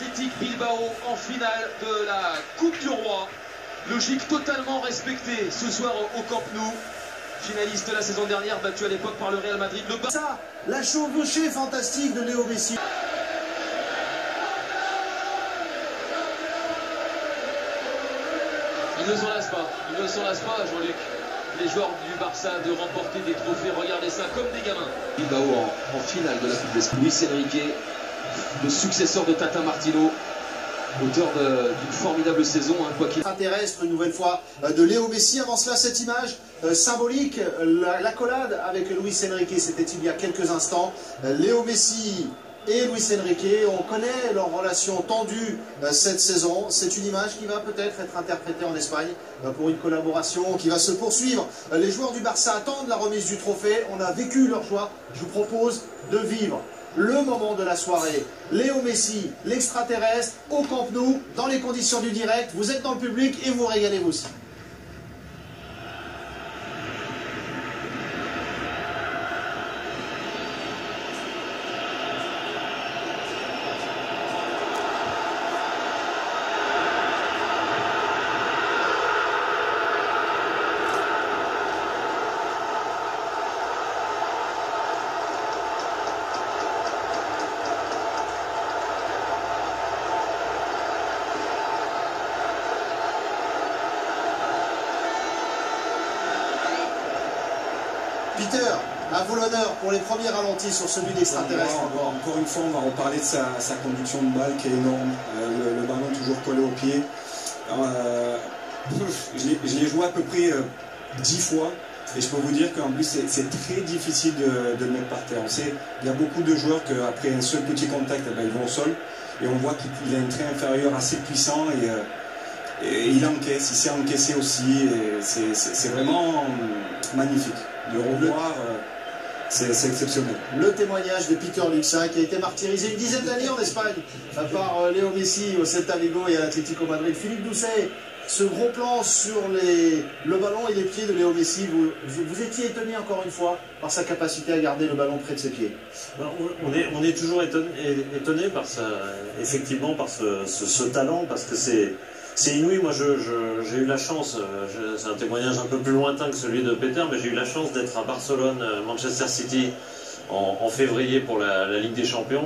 Athletic Bilbao en finale de la Coupe du Roi. Logique totalement respectée ce soir au Camp Nou. Finaliste la saison dernière, battu à l'époque par le Real Madrid. Le Barça, la chevauchée fantastique de Léo Messi. Il ne s'en lasse pas, Jean-Luc. Les joueurs du Barça de remporter des trophées, regardez ça comme des gamins. Bilbao en finale de la Coupe d'Espagne. Luis Enrique, le successeur de Tata Martino, auteur d'une formidable saison, hein, quoi qu'il. Terrestre une nouvelle fois de Léo Messi. Avant cela, cette image symbolique, l'accolade avec Luis Enrique, c'était il y a quelques instants. Léo Messi et Luis Enrique, on connaît leur relation tendue cette saison. C'est une image qui va peut-être être interprétée en Espagne pour une collaboration qui va se poursuivre. Les joueurs du Barça attendent la remise du trophée. On a vécu leur joie. Je vous propose de vivre le moment de la soirée. Léo Messi, l'extraterrestre, au Camp Nou, dans les conditions du direct. Vous êtes dans le public et vous régalez vous aussi. Peter, à vous l'honneur pour les premiers ralentis sur celui d'extraterrestre. Encore une fois, on va reparler de sa conduction de balle qui est énorme. Le ballon toujours collé au pied. Je l'ai joué à peu près 10 fois. Et je peux vous dire qu'en plus, c'est très difficile de le mettre par terre. On sait, il y a beaucoup de joueurs qu'après un seul petit contact, ils vont au sol. Et on voit qu'il a un trait inférieur assez puissant. Et il encaisse, il sait encaisser aussi. C'est vraiment magnifique. De revoir, c'est exceptionnel. Le témoignage de Peter Luxa qui a été martyrisé une dizaine d'années en Espagne par Léo Messi au Celta Vigo et à l'Atlético Madrid. Philippe Doucet, ce gros plan sur le ballon et les pieds de Léo Messi, vous étiez étonné encore une fois par sa capacité à garder le ballon près de ses pieds. On est toujours étonné par effectivement par ce talent, parce que c'est inouï. Moi, j'ai eu la chance, c'est un témoignage un peu plus lointain que celui de Peter, mais j'ai eu la chance d'être à Barcelone, Manchester City, en février pour la Ligue des Champions,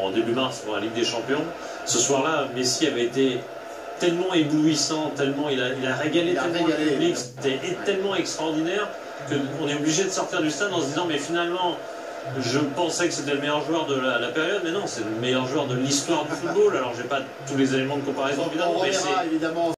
en début mars pour la Ligue des Champions. Ce soir-là, Messi avait été tellement éblouissant, tellement il a régalé tellement le public, c'était tellement extraordinaire qu'on est obligé de sortir du stade en se disant mais finalement, je pensais que c'était le meilleur joueur de la période, mais non, c'est le meilleur joueur de l'histoire du football. Alors, j'ai pas tous les éléments de comparaison, évidemment, on mais verra, évidemment.